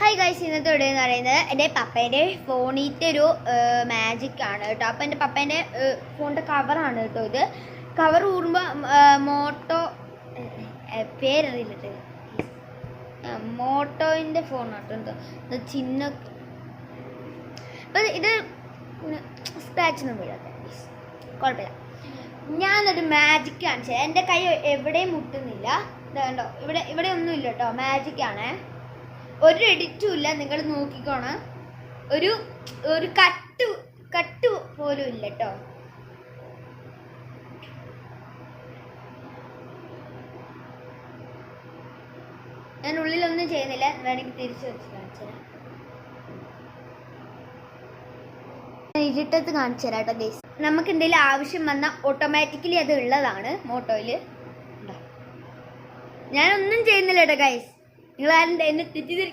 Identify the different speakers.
Speaker 1: Hi guys, ഇന്നത്തെ video എന്ന് പറയുന്നത് എൻ്റെ പപ്പേൻ്റെ ഫോണിൻ്റെ ഒരു മാജിക് ആണ് കേട്ടോ. അപ്പോൾ എൻ്റെ പപ്പേൻ്റെ ഫോണിൻ്റെ കവറാണ് കേട്ടോ ഇത്. കവർ ഊറുമ്പോൾ മോട്ടോ പേരറിയില്ല, മോട്ടോൻ്റെ ഫോണാട്ടോ എന്തോ ചിന്ന. അപ്പം ഇത് സ്ക്രാച്ചൊന്നും വീഴാത്ത, കുഴപ്പമില്ല. ഞാനൊരു മാജിക് കാണിച്ചത്. എൻ്റെ കൈ എവിടെയും മുട്ടുന്നില്ല, ഇതുണ്ടോ, ഇവിടെ ഒന്നുമില്ല കേട്ടോ. മാജിക്കാണേ, ഒരു എഡിറ്റും ഇല്ല. നിങ്ങൾ നോക്കിക്കോണം, ഒരു കട്ട് പോലും ഇല്ല കേട്ടോ. ഞാൻ ഉള്ളിലൊന്നും ചെയ്യുന്നില്ല, വേണമെങ്കിൽ തിരിച്ചു വെച്ച് കാണിച്ചു തരാം. ഇരുട്ടത്ത് കാണിച്ചു തരാം കേട്ടോ ഗൈസ്. നമുക്ക് എന്തെങ്കിലും ആവശ്യം വന്നാൽ ഓട്ടോമാറ്റിക്കലി അത് ഉള്ളതാണ് മോട്ടോയിൽ. ഞാനൊന്നും ചെയ്യുന്നില്ല കേട്ടോ ഗൈസ്. നിങ്ങൾ ആരും എന്നെ തെറ്റിദ്ധരിക്കും.